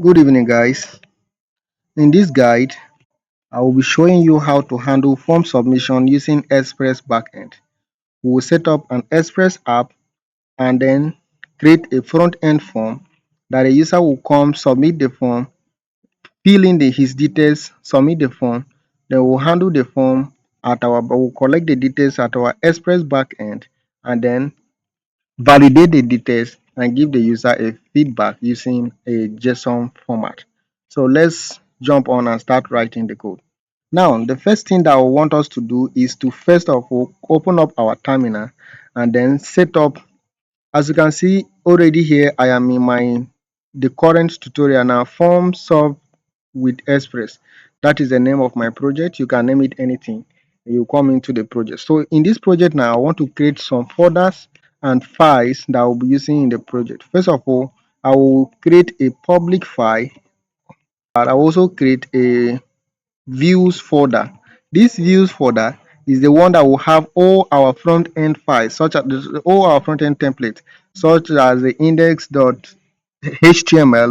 Good evening, guys. In this guide, I will be showing you how to handle form submission using Express backend. We will set up an Express app and then create a front-end form that a user will come, submit the form, fill in his details, submit the form. Then we'll handle the form we'll collect the details at our Express backend and then validate the details and give the user a feedback using a JSON format. So let's jump on and start writing the code. Now, the first thing that I want us to do is to first of all open up our terminal and then set up. As you can see already here, I am in the current tutorial now, form solve with Express. That is the name of my project. You can name it anything. You come into the project. So in this project now, I want to create some folders and files that I will be using in the project. First of all, I will create a public file and I will also create a views folder. This views folder is the one that will have all our front end files, such as all our front end templates, such as the index.html,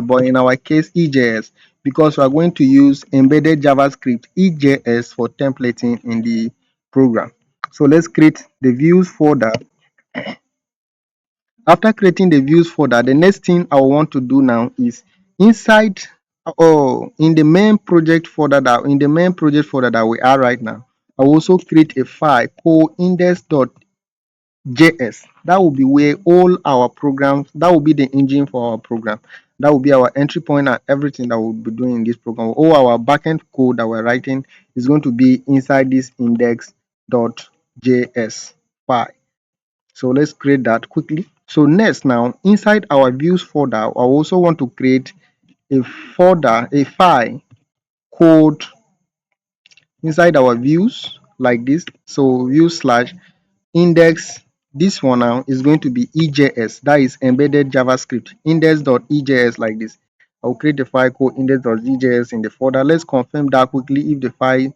but in our case EJS, because we are going to use embedded JavaScript EJS for templating in the program. So let's create the views folder. After creating the views folder, the next thing I want to do now is inside or in the main project folder that we are right now, I will also create a file called index.js. That will be where all our programs, that will be the engine for our program. That will be our entry point and everything that we'll be doing in this program. All our backend code that we're writing is going to be inside this index.js file. So let's create that quickly. So next, now inside our views folder, I also want to create a file called inside our views like this. So view slash index. This one now is going to be EJS, that is embedded JavaScript, index.ejs like this. I'll create a file called index.ejs in the folder. Let's confirm that quickly if the file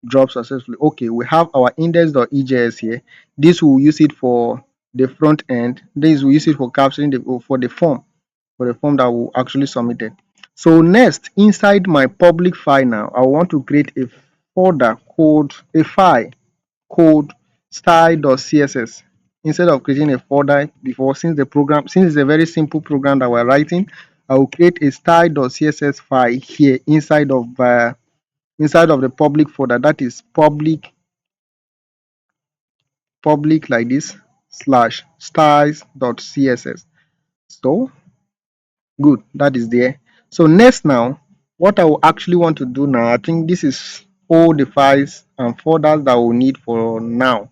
drops successfully. Okay, we have our index.ejs here. This will use it for the front end. This will use it for capturing the form that will actually submit it. So next, inside my public file now, I want to create a file called style.css. Instead of creating a folder before, since it's a very simple program that we're writing, I will create a style.css file here inside of the public folder, that is public like this slash styles.css. So good, that is there. So next now, what I will actually want to do now, I think this is all the files and folders that we'll need for now.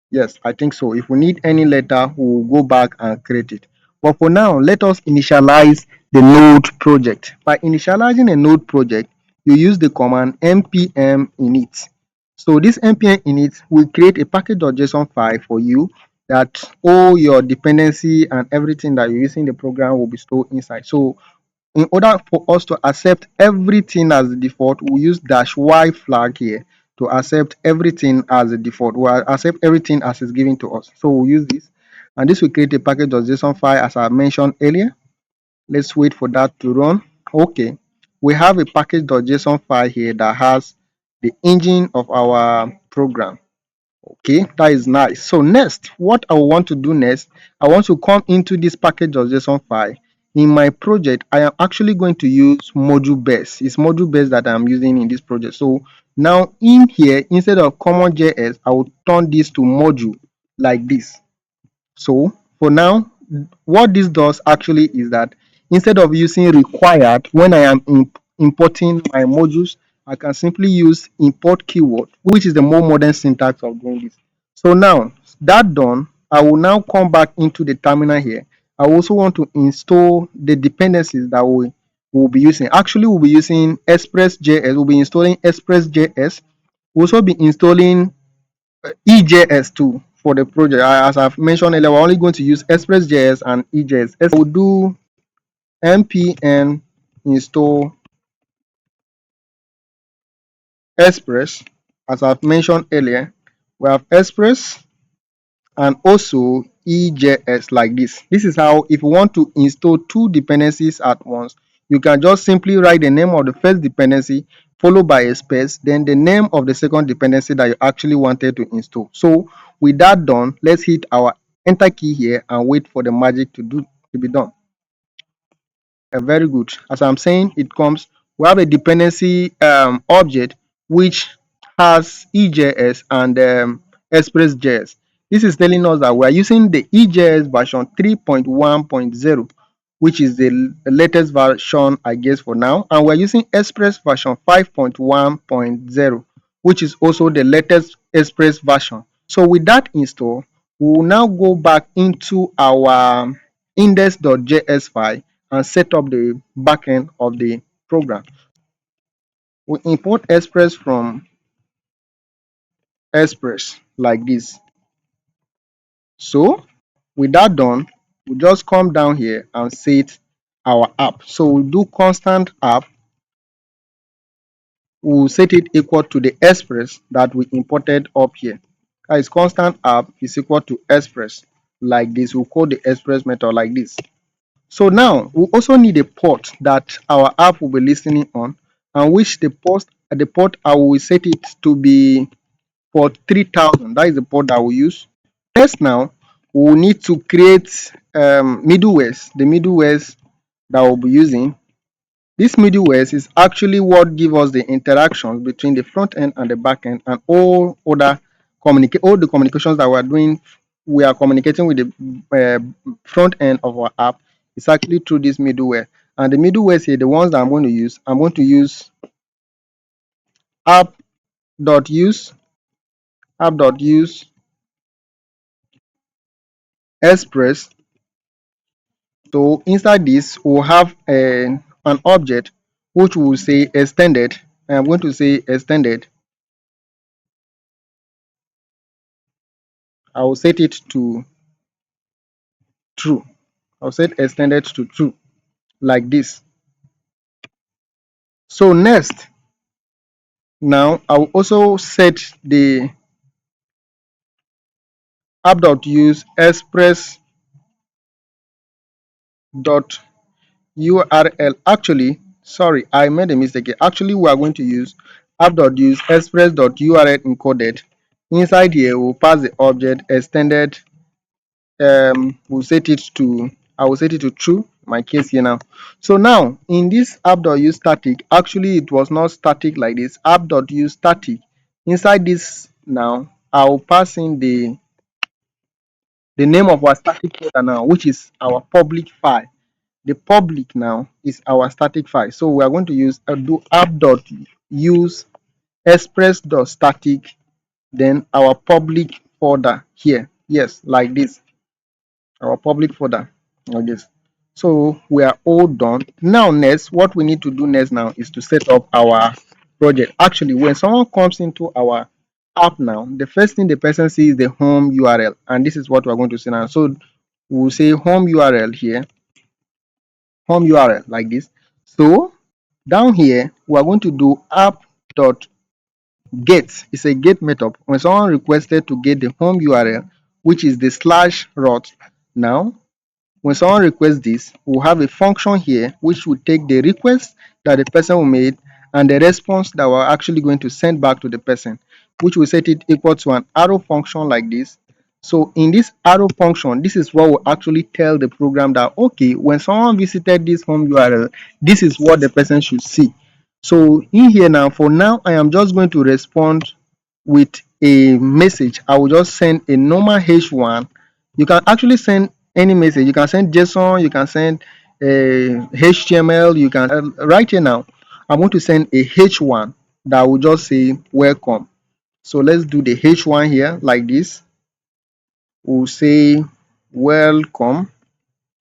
Yes, I think so. If we need any later, we'll go back and create it. But for now, let us initialize the node project. By initializing a node project, you use the command npm init. So this npm init will create a package.json file for you that all your dependency and everything that you're using in the program will be stored inside. So in order for us to accept everything as the default, we use -y flag here to accept everything as a default. We'll accept everything as is given to us. So we'll use this, and this will create a package.json file as I mentioned earlier. Let's wait for that to run. Okay, we have a package.json file here that has the engine of our program. Okay, that is nice. So next, what I want to do next, I want to come into this package.json file. In my project, I am actually going to use module base. It's module base that I'm using in this project. So now in here, instead of common.js, I will turn this to module like this. So for now, what this does actually is that instead of using required when I am importing my modules, I can simply use import keyword, which is the more modern syntax of doing this. So now that done, I will now come back into the terminal here. I also want to install the dependencies that we will be using. Actually, we'll be using Express.js. We'll be installing Express.js. We'll also be installing EJS too for the project. As I've mentioned earlier, we're only going to use Express.js and EJS. We'll do npm install Express. As I've mentioned earlier, we have Express and also EJS like this. This is how, if you want to install two dependencies at once, you can just simply write the name of the first dependency followed by a space, then the name of the second dependency that you actually wanted to install. So with that done, let's hit our enter key here and wait for the magic to be done. Very good. As I'm saying, it comes. We have a dependency object which has EJS and Express.js. This is telling us that we are using the EJS version 3.1.0, which is the latest version, I guess, for now, and we're using Express version 5.1.0, which is also the latest Express version. So with that install, we will now go back into our index.js file and set up the backend of the program. We import Express from Express like this. So with that done, we just come down here and set our app. So we'll do constant app. We'll set it equal to the Express that we imported up here. That is constant app is equal to Express like this. We'll call the Express method like this. So now we also need a port that our app will be listening on, and which the port I will set it to be for 3000. That is the port that we use. Next now we will need to create middlewares, the middlewares that we'll be using. This middleware is actually what gives us the interactions between the front end and the back end, and all the communications that we are doing. We are communicating with the front end of our app is actually through this middleware. And the middleware here, the ones that I'm going to use app.use app.use express. So inside this, we'll have an object which will say extended. I'm going to say extended. I will set it to true. I'll set extended to true like this. So next, now I'll also set the app.use express.url. Actually, sorry, I made a mistake here. Actually, we are going to use app.use express.url encoded. Inside here, we'll pass the object extended. We'll set it to, I will set it to true, my case here now. So now in this app.use static, actually it was not static like this. App.use static, inside this now I'll pass in the name of our static folder now, which is our public file. The public now is our static file. So we are going to use do app.use express.static, then our public folder here. Yes, like this, our public folder like this. So we are all done. Now next, what we need to do next now is to set up our project. Actually, when someone comes into our app now, the first thing the person sees is the home URL, and this is what we're going to see now. So we'll say home URL here, home URL like this. So down here we are going to do app.get. It's a get method. When someone requested to get the home URL, which is the slash root, now when someone requests this, we'll have a function here which will take the request that the person will make and the response that we're actually going to send back to the person, which will set it equal to an arrow function like this. So in this arrow function, this is what will actually tell the program that, okay, when someone visited this home URL, this is what the person should see. So in here now, for now, I am just going to respond with a message. I will just send a normal H1. You can actually send any message. You can send JSON, you can send HTML, you can right here now. I'm going to send a H1 that will just say welcome. So let's do the H1 here like this. We'll say welcome,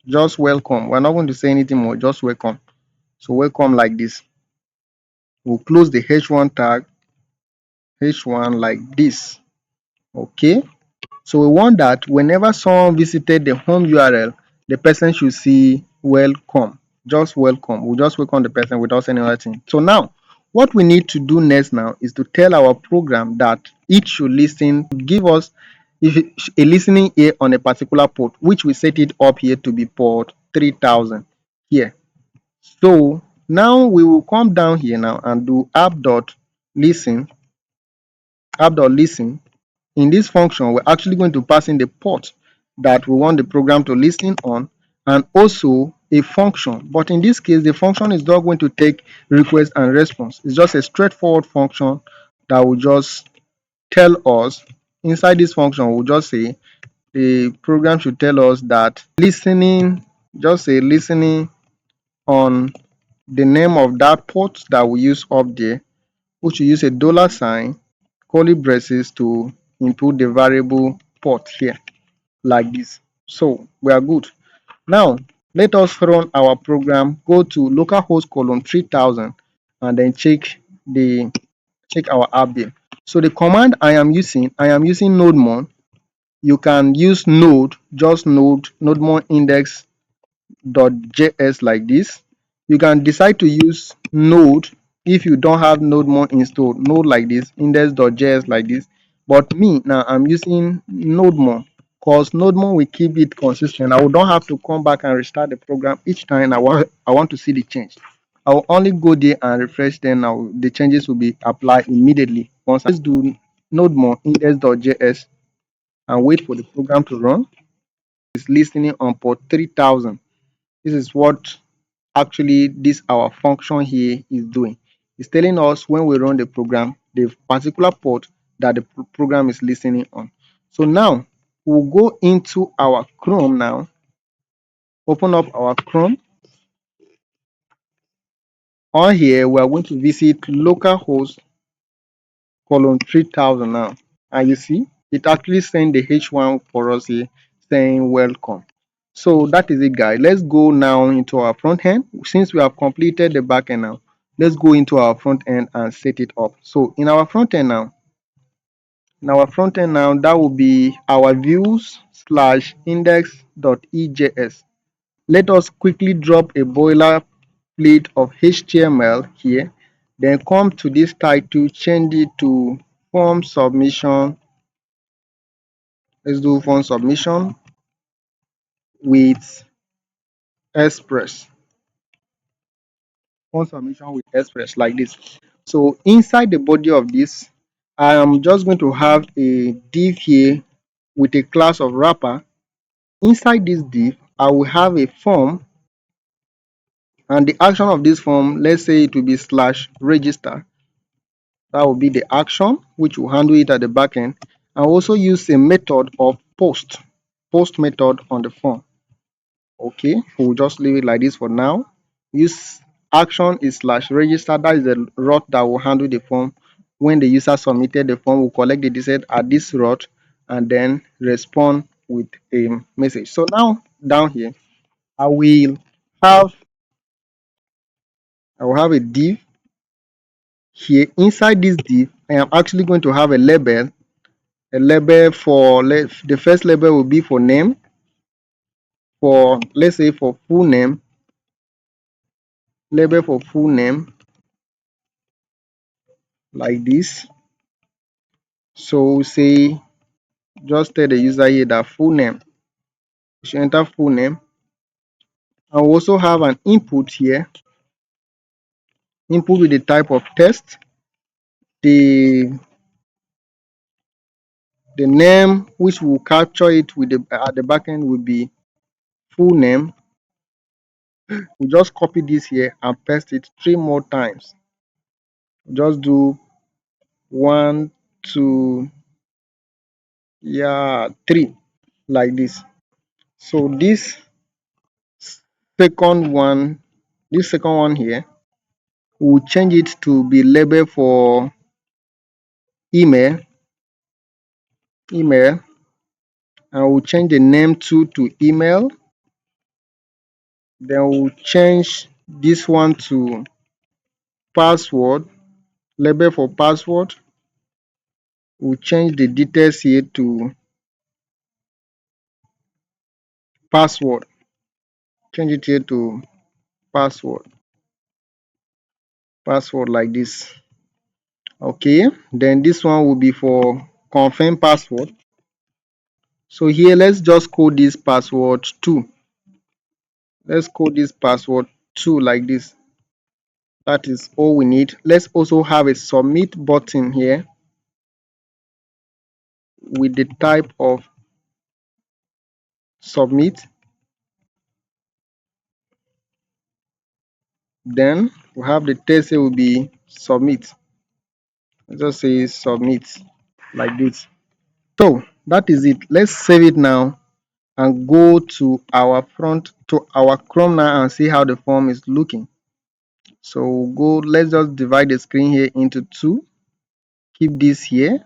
just welcome. We're not going to say anything more, just welcome. So welcome like this. We'll close the H1 tag, H1 like this. Okay. So we want that whenever someone visited the home URL, the person should see welcome, just welcome. We'll just welcome the person without saying anything. So now, what we need to do next now is to tell our program that it should listen, give us a listening ear on a particular port, which we set it up here to be port 3000 here. So now we will come down here now and do app.listen. App.listen. In this function, we're actually going to pass in the port that we want the program to listen on, and also a function. But in this case, the function is not going to take request and response. It's just a straightforward function that will just tell us. Inside this function, we'll just say the program should tell us that listening, just say listening on the name of that port that we use up there, which will use a dollar sign, curly braces to input the variable port here like this. So we are good. Now let us run our program. Go to localhost colon 3000 and then check our app there. So the command I am using nodemon. You can use node, just nodemon index.js like this. You can decide to use node if you don't have nodemon installed, node like this, index.js like this. But me now, I'm using nodemon because nodemon will keep it consistent. I don't have to come back and restart the program each time I want to see the change. I will only go there and refresh, then now the changes will be applied immediately. Once I do nodemon index.js and wait for the program to run, it's listening on port 3000. This is what actually this our function here is doing. It's telling us when we run the program the particular port that the program is listening on. So now we'll go into our Chrome now. Open up our Chrome. On here we are going to visit localhost colon 3000 now, and you see it actually sent the H1 for us here saying welcome. So that is it, guys. Let's go now into our front end. Since we have completed the back end now, let's go into our front end and set it up. So in our front end now, that will be our views slash index.ejs. Let us quickly drop a boilerplate of HTML here, then come to this title, change it to form submission. Let's do form submission with Express. Form submission with Express like this. So inside the body of this, I am just going to have a div here with a class of wrapper. Inside this div, I will have a form, and the action of this form, let's say it will be slash register. That will be the action which will handle it at the back end. I also use a method of post method on the form. Okay, we'll just leave it like this for now. Use action is slash register. That is the route that will handle the form. When the user submitted the form, we'll collect the details at this route and then respond with a message. So now down here, I will have a div here. Inside this div, I am actually going to have a label. A label for the first label will be for name, for let's say for full name, label for full name like this. So say just tell the user here that full name. You should enter full name. I will also have an input here, input with the type of text. The name which will capture it with the at the backend will be full name. We just copy this here and paste it 3 more times. Just do 1, 2, yeah, 3 like this. So this second one here, we'll change it to be label for email, and we'll change the name to email. Then we'll change this one to password, label for password. We'll change the details here to password, change it here to password like this. Okay, then this one will be for confirm password. So here let's just code this password 2. Let's code this password 2 like this. That is all we need. Let's also have a submit button here with the type of submit. Then we have the text here will be submit. Let's just say submit like this. So that is it. Let's save it now and go to our Chrome now and see how the form is looking. So let's just divide the screen here into two. Keep this here.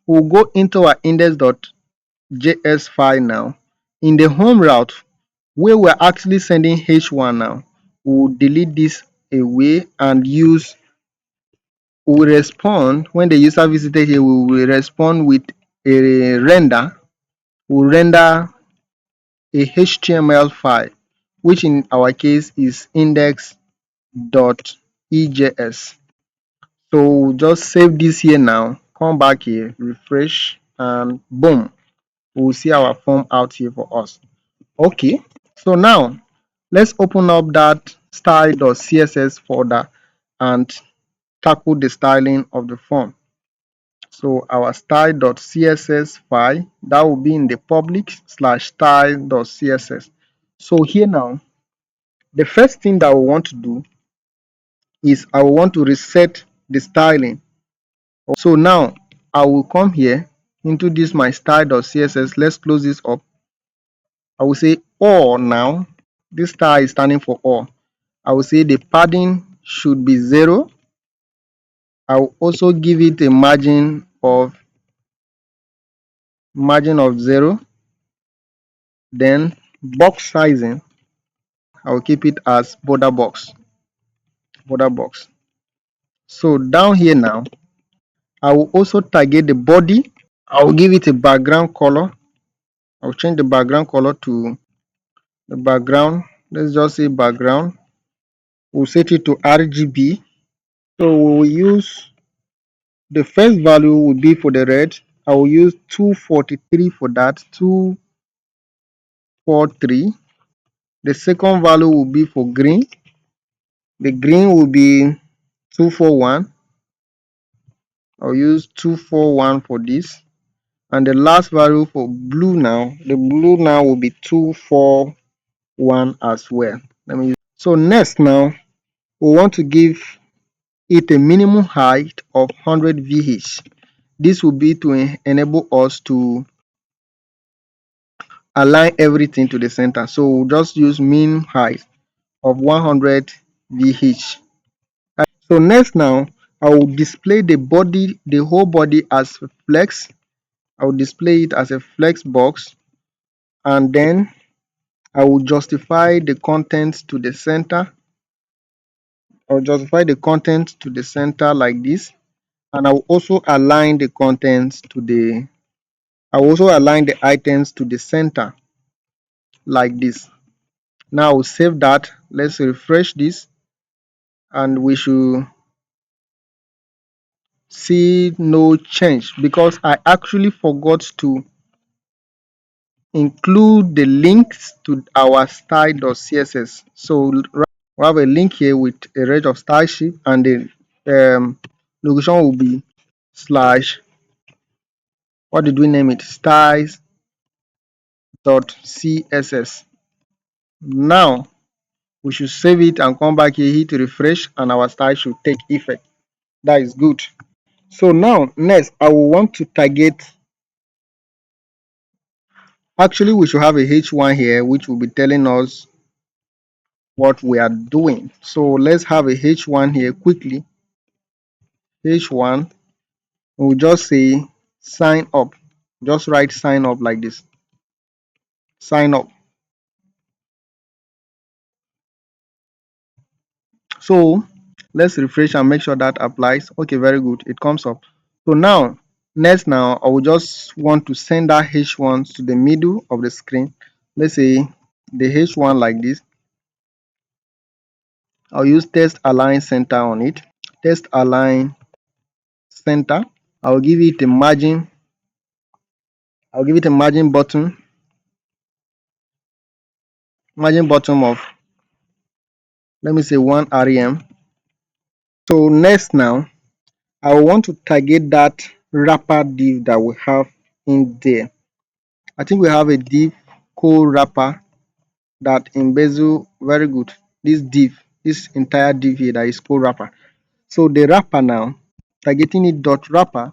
We'll go into our index.js file now. In the home route, where we're actually sending h1 now, we'll delete this away and we'll respond when the user visited here. We will respond with a render. We'll render a HTML file, which in our case is index.ejs. So we'll just save this here now, come back here, refresh, and boom, we'll see our form out here for us. Okay, so now let's open up that style.css folder and tackle the styling of the form. So our style.css file, that will be in the public/style.css. So here now, the first thing that we want to do is I want to reset the styling. So now I will come here into this my style.css. Let's close this up. I will say all now. This star is standing for all. I will say the padding should be 0. I will also give it a margin of 0. Then box sizing, I will keep it as border box. So down here now, I will also target the body. I will give it a background color. I will change the background color to the background. Let's just say background. We'll set it to RGB. So we will use the first value will be for the red. I will use 243 for that. 243. The second value will be for green. The green will be 241. I'll use 241 for this. And the last value for blue now, the blue now will be 241 as well. So next now, we want to give it a minimum height of 100 VH. This will be to enable us to align everything to the center. So we'll just use min height of 100 VH. So next now, I will display the whole body as flex. I will display it as a flex box, and then I will justify the contents to the center. I will justify the contents to the center like this, and I will also align the items to the center like this. Now we'll save that. Let's refresh this, and we should see no change because I actually forgot to include the links to our style.css. So we have a link here with a range of style sheet, and the location will be slash, what did we name it, styles.css. Now we should save it and come back here, hit refresh, and our style should take effect. That is good. So now next I will want to target, actually we should have a h1 here which will be telling us what we are doing. So let's have a h1 here quickly. H1, we'll just say sign up. Just write sign up like this. Sign up. So let's refresh and make sure that applies. Okay, very good. It comes up. So now, next now, I will just want to send that H1 to the middle of the screen. Let's say the H1 like this. I'll use test align center on it. Test align center. I'll give it a margin. I'll give it a margin button of let me say 1 rem. So next now, I want to target that wrapper div that we have in there. I think we have a div called wrapper that embezzle very good. This div, this entire div here that is called wrapper. So the wrapper now, targeting it dot wrapper.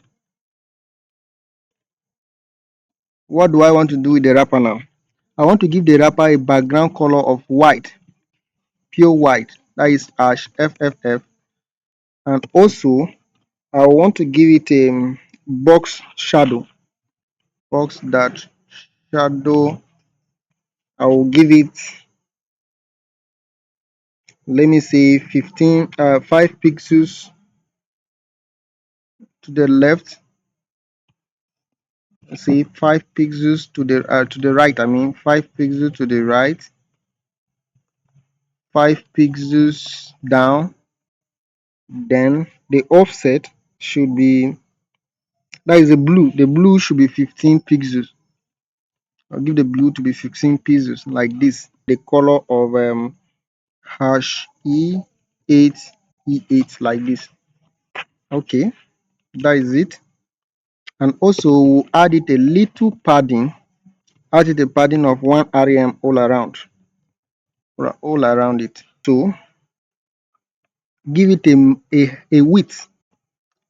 What do I want to do with the wrapper now? I want to give the wrapper a background color of white, pure white, that is hash FFF, and also I want to give it a box shadow. Box that shadow, I will give it, let me say 5 pixels to the left, say 5 pixels to the right, I mean 5 pixels to the right, 5 pixels down. Then the offset should be, that is the blue should be 15 pixels. I'll give the blue to be 15 pixels like this. The color of hash E8 E8 like this. Okay, that is it. And also we'll add it a little padding, add it a padding of 1 rem all around it. So give it a width.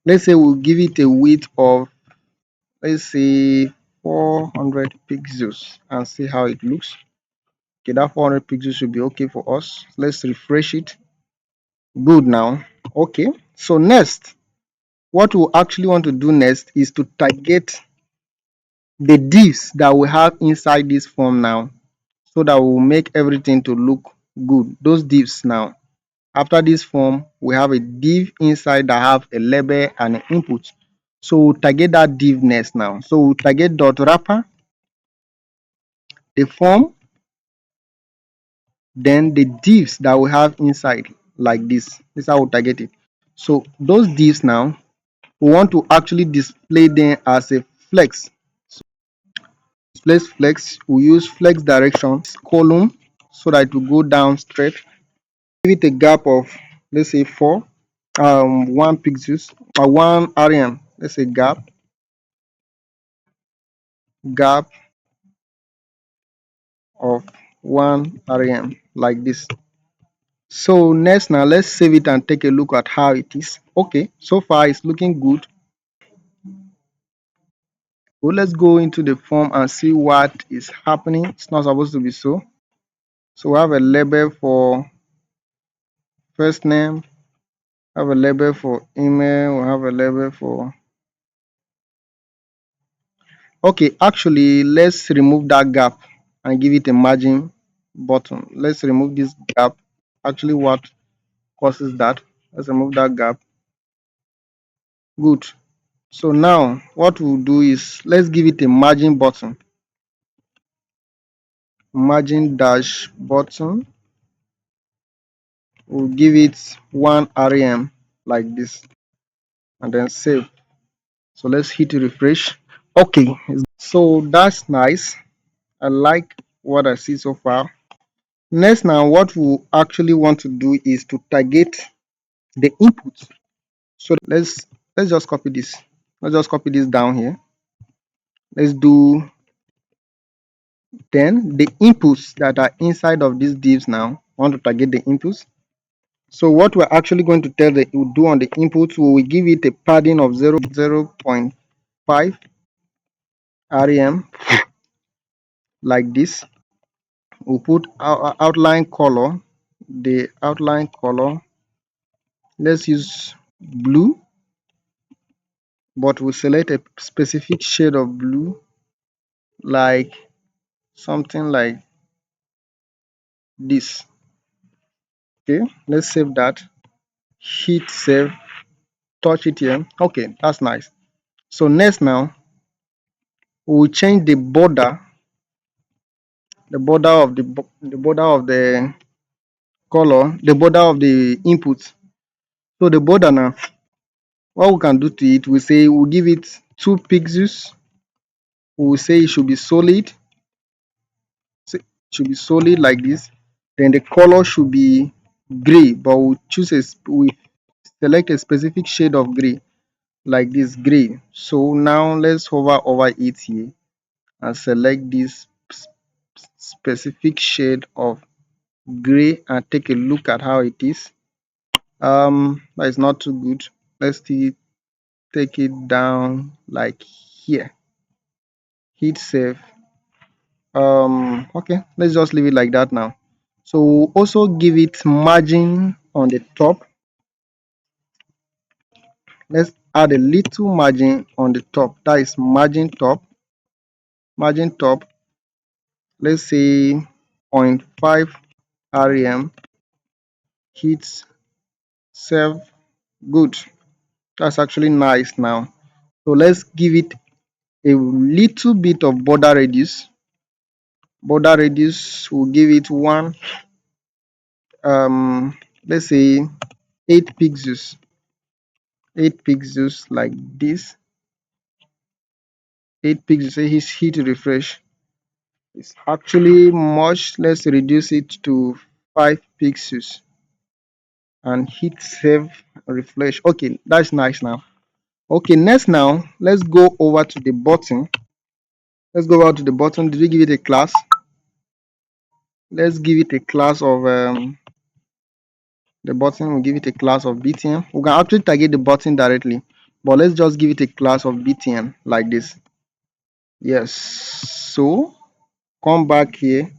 Let's say we'll give it a width of, let's say 400 pixels and see how it looks. Okay, that 400 pixels should be okay for us. Let's refresh it. Good now. Okay, so next, what we actually want to do next is to target the divs that we have inside this form now, so that will make everything to look good. Those divs now, after this form, we have a div inside that have a label and an input. So we'll target that div next now. So we'll target dot wrapper, the form, then the divs that we have inside like this. This is how we'll target it. So those divs now, we want to actually display them as a flex. Display flex, we use flex direction column so that it will go down straight. Give it a gap of, let's say 1 pixels or 1 rem. Let's say gap of 1 rem like this. So next now, let's save it and take a look at how it is. Okay, so far it's looking good. So let's go into the form and see what is happening. It's not supposed to be so. So we have a label for first name, have a label for email, we have a label for, okay, actually let's remove that gap and give it a margin button. Let's remove this gap. Actually, what causes that? Let's remove that gap. Good. So now what we'll do is let's give it a margin button. Margin dash button. We'll give it 1 rem like this and then save. So let's hit refresh. Okay, so that's nice. I like what I see so far. Next now, what we actually want to do is to target the input. So let's just copy this. Let's just copy this down here. Let's do, then the inputs that are inside of these divs now. Want to target the inputs. So what we're actually going to do on the inputs, we will give it a padding of 0.5 rem like this. We'll put our outline color, the outline color, let's use blue, but we'll select a specific shade of blue, like something like this. Okay, let's save that, hit save, touch it here. Okay, that's nice. So next now, we'll change the border, the border of the color, the border of the input. So the border now, what we can do to it, we say we'll give it 2 pixels. We'll say it should be solid. So it should be solid like this. Then the color should be gray, but we select a specific shade of gray like this gray. So now let's hover over it here and select this specific shade of gray and take a look at how it is. That is not too good. Let's still take it down like here. Hit save. Okay, let's just leave it like that now. So also give it margin on the top. Let's add a little margin on the top. That is margin top. Margin top. Let's say 0.5 rem. Hit save. Good. That's actually nice now. So let's give it a little bit of border radius. Border radius will give it one let's say 8 pixels. 8 pixels like this. 8 pixels. Say hit refresh. It's actually much. Let's reduce it to 5 pixels and hit save refresh. Okay, that's nice now. Okay, next now let's go over to the button. Let's go over to the button. Did we give it a class? Let's give it a class of the button. We'll give it a class of btn. We can actually target the button directly, but let's just give it a class of btn like this. Yes. So come back here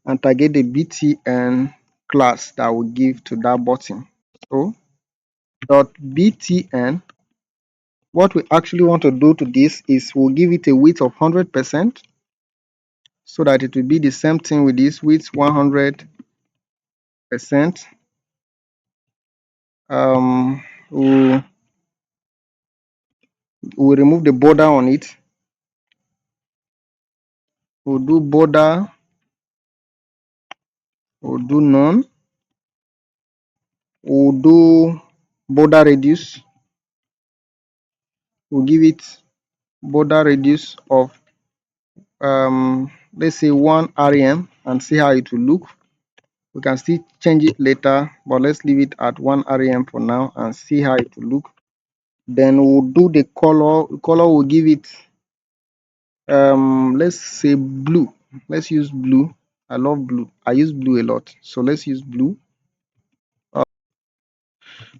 and target the btn class that will give to that button. So dot btn, what we actually want to do to this is we'll give it a width of 100% so that it will be the same thing with this width 100%. We'll remove the border on it. We'll do border, we'll do none, we'll do border radius, we'll give it border radius of let's say 1 rem and see how it will look. We can still change it later, but let's leave it at 1 rem for now and see how it will look. Then we'll do the color. Color will give it let's say blue. Let's use blue. I love blue. I use blue a lot, so let's use blue.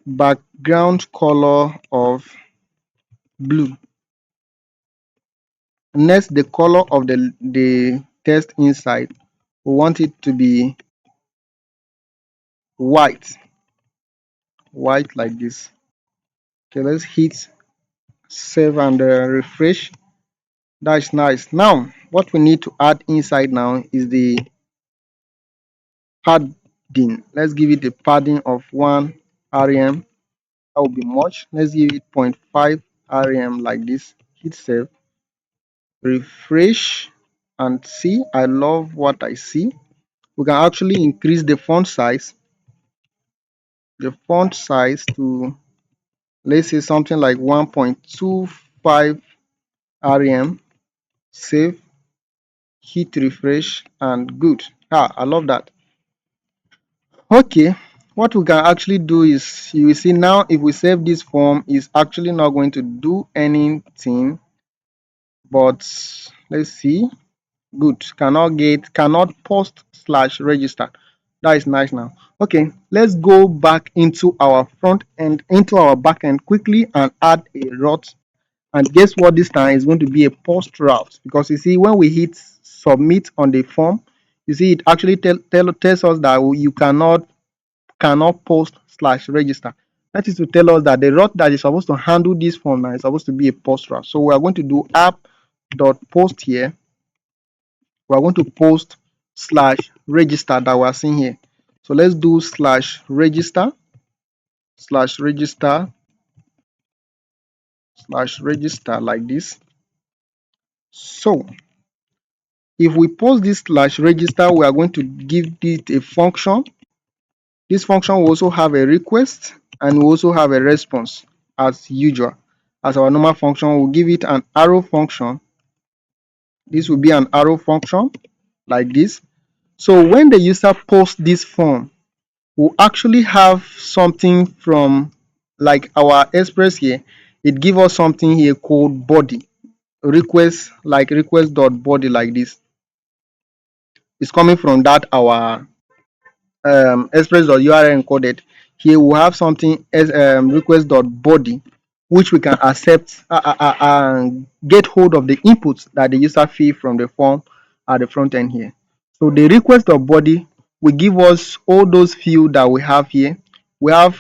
Background color of blue. Next, the color of the text inside, we want it to be white like this. Okay, let's hit save and refresh. That's nice. Now what we need to add inside now is the padding. Let's give it a padding of 1 rem. That will be much. Let's give it 0.5 rem like this. Hit save, refresh and see. I love what I see. We can actually increase the font size to, let's say, something like 1.25 rem. Save, hit refresh and good. I love that. Okay, what we can actually do is, you will see now, if we save this form, is actually not going to do anything, but let's see. Good. Cannot post slash register. That is nice now. Okay, let's go back into our front end, into our back end quickly and add a route. And guess what? This time is going to be a post route, because you see when we hit submit on the form, you see it actually tells us that you cannot post slash register. That is to tell us that the route that is supposed to handle this form now is supposed to be a post route. So we are going to do app.post here. We are going to post slash register that we are seeing here. So let's do slash register like this. So if we post this slash register, we are going to give it a function. This function will also have a request and will also have a response as usual. As our normal function, we'll give it an arrow function. This will be an arrow function like this. So when the user posts this form, we'll actually have something from like our Express here. It give us something here called body request, like request dot body like this. It's coming from that our express.url encoded. Here we have something as request.body, which we can accept and get hold of the inputs that the user feed from the form at the front end here. So the request.body will give us all those fields that we have here. We have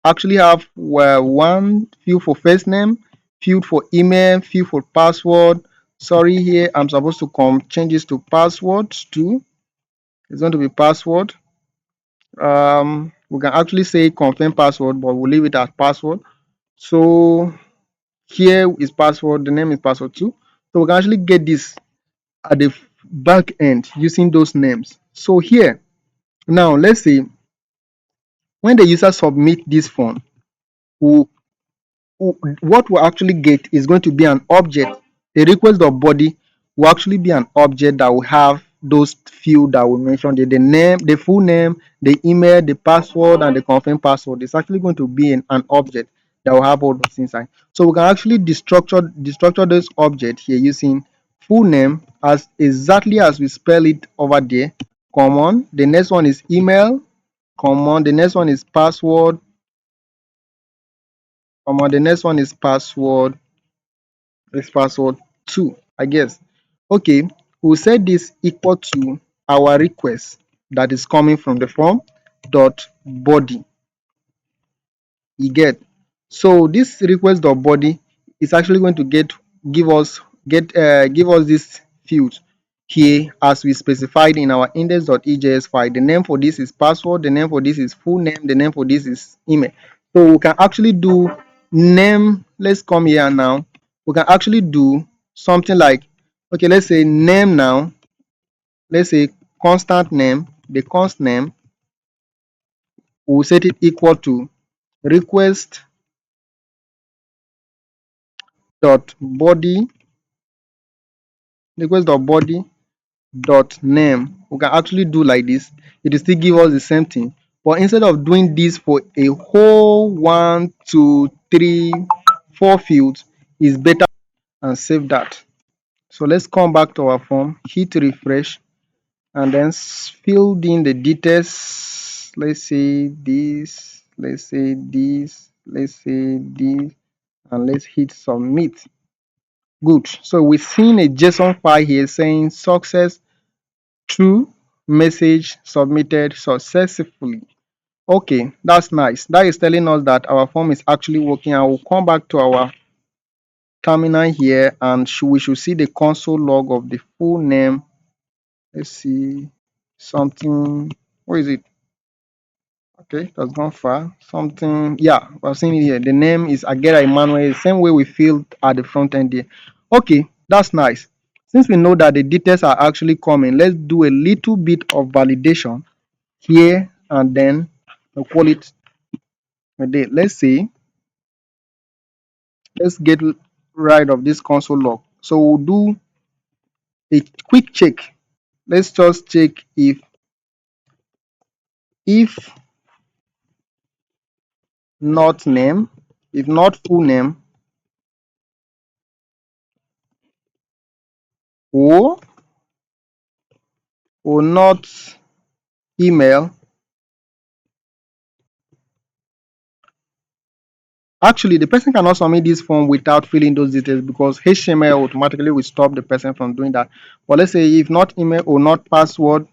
actually have one field for first name, field for email, field for password. Sorry, here I'm supposed to come change this to password too. It's going to be password. We can actually say confirm password, but we'll leave it as password. So here is password, the name is password too. So we can actually get this at the back end using those names. So here now, let's say when the user submit this form, we what we'll actually get is going to be an object. The request of body will actually be an object that will have those field that we mentioned, the name, the full name, the email, the password, and the confirm password. It's actually going to be an object that will have all those inside. So we can actually destructure this object here using full name as exactly as we spell it over there. Common. The next one is email. Common. The next one is password. Common. The next one is password. This password 2, I guess. Okay, we'll set this equal to our request that is coming from the form dot body. You get. So this request dot body is actually going to give us this field here as we specified in our index.ejs file. The name for this is password, the name for this is full name, the name for this is email. So we can actually do name. Let's come here now. We can actually do something like, okay, let's say name now. Let's say constant name. The const name, we'll set it equal to request dot body, request dot body dot name. We can actually do like this. It will still give us the same thing, but instead of doing this for a whole 1 2 3 4 fields, is better and save that. So let's come back to our form, hit refresh, and then fill in the details. Let's say this, let's say this, let's say this, and let's hit submit. Good. So we're seeing a JSON file here saying success, true, message submitted successfully. Okay, that's nice. That is telling us that our form is actually working. I will come back to our terminal here and we should see the console log of the full name. Let's see something. Where is it? Okay, that's gone far. Something, yeah, I've seen it here. The name is Agera Emmanuel, the same way we filled at the front end there. Okay, that's nice. Since we know that the details are actually coming, let's do a little bit of validation here and then we'll call it a day. Let's say, let's get rid of this console log. So we'll do a quick check. Let's just check if not name, if not full name, or not email. Actually, the person cannot submit this form without filling those details because HTML automatically will stop the person from doing that. But let's say if not email or not password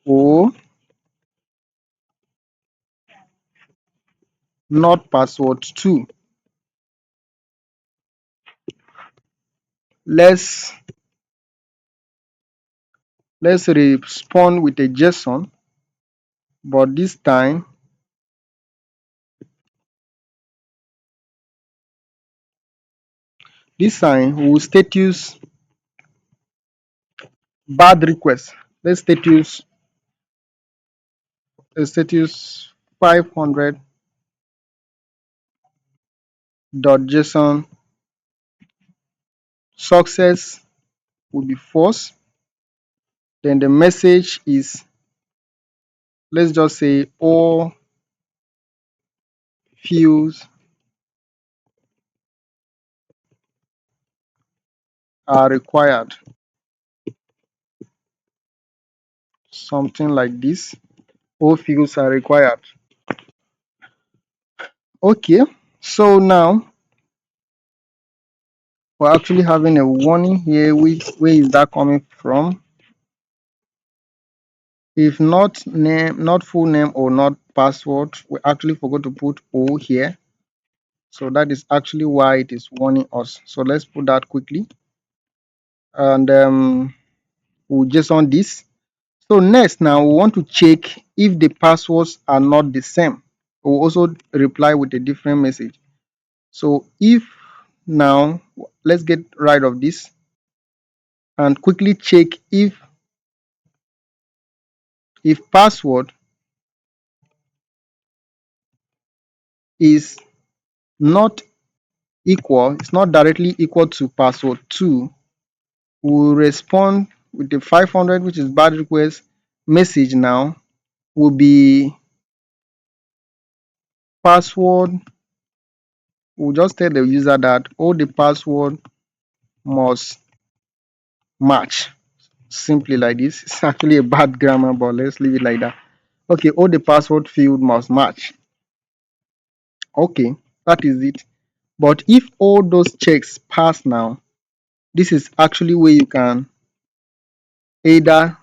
or not password too. Let's respond with a JSON, but this time we will status bad request. Let's status 500 dot JSON. Success will be false. Then the message is, let's just say all fields are required. Something like this. All fields are required. Okay, so now we're actually having a warning here. Where is that coming from? If not name, not full name or not password, we actually forgot to put O here. So that is actually why it is warning us. So let's put that quickly. And we'll just on this. So next, now we want to check if the passwords are not the same. We'll also reply with a different message. So if now, let's get rid of this and quickly check if password is not equal, it's not directly equal to password 2, we'll respond with the 500, which is bad request message. Now will be password. We'll just tell the user that all the password must match. Simply like this. It's actually a bad grammar, but let's leave it like that. Okay, all the password field must match. Okay, that is it. But if all those checks pass now, this is actually where you can either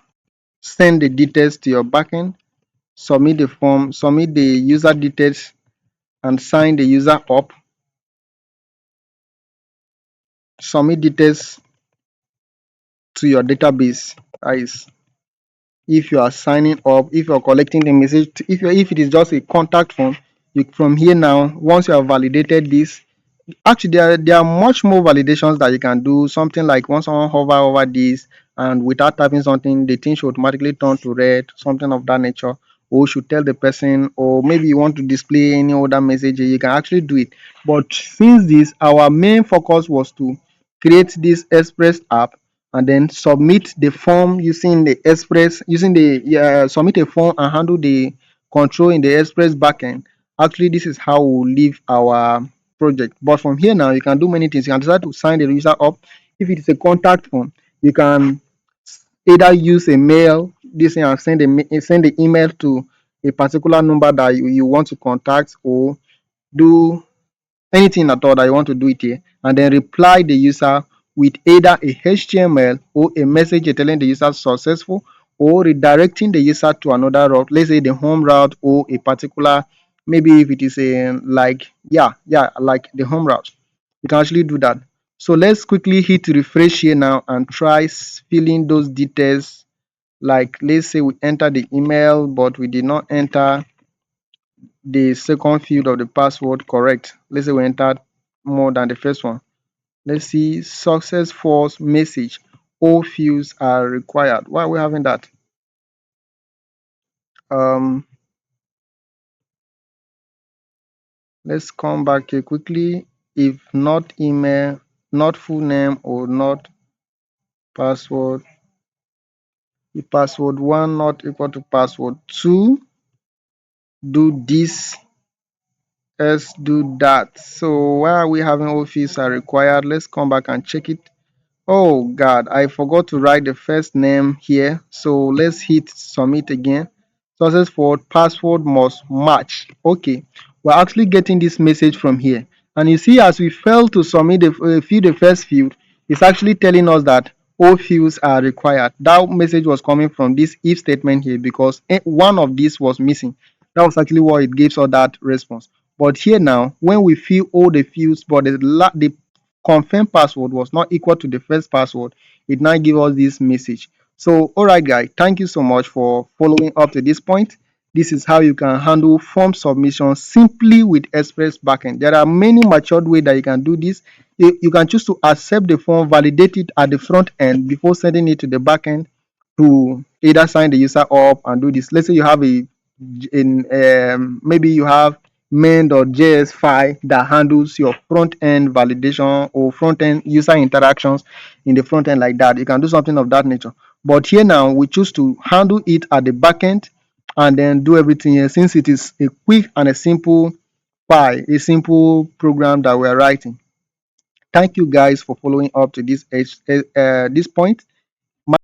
send the details to your backend, submit the form, submit the user details, and sign the user up, submit details to your database. That is, if you are signing up, if you're collecting the message, if it is just a contact form, you from here now, once you have validated this, actually there are much more validations that you can do. Something like once someone hover over this and without typing something, the thing should automatically turn to red, something of that nature. Or should tell the person, or maybe you want to display any other message, you can actually do it. But since this, our main focus was to create this Express app and then submit the form using the Express, using the submit a form and handle the control in the Express backend. Actually, this is how we'll leave our project. But from here now, you can do many things. You can decide to sign the user up. If it is a contact form, you can either use a mail, this thing, and send the email to a particular number that you want to contact, or do anything at all that you want to do it here, and then reply the user with either a HTML or a message telling the user successful, or redirecting the user to another route, let's say the home route, or a particular, maybe if it is a like like the home route, you can actually do that. So let's quickly hit refresh here now and try filling those details. Like let's say we enter the email but we did not enter the second field of the password correct. Let's say we entered more than the first one. Let's see, success false message, all fields are required. Why are we having that? um let's come back here quickly. If not email, not full name, or not password, if password 1 not equal to password 2, do this, let's do that. So why are we having all fields are required? Let's come back and check it. Oh God, I forgot to write the first name here. So let's hit submit again. Success for password must match. Okay, we're actually getting this message from here. And you see, as we fail to submit the first field, it's actually telling us that all fields are required. That message was coming from this if statement here because one of these was missing. That was actually why it gives us that response. But here now, when we fill all the fields, but the confirm password was not equal to the first password, it now give us this message. So all right guys, thank you so much for following up to this point. This is how you can handle form submission simply with Express backend. There are many matured ways that you can do this. You can choose to accept the form, validate it at the front end before sending it to the backend to either sign the user up and do this. Let's say you have maybe you have main.js file that handles your front end validation or front end user interactions in the front end like that. You can do something of that nature. But here now we choose to handle it at the back end and then do everything here, since it is a quick and a simple file, a simple program that we are writing. Thank you guys for following up to this point.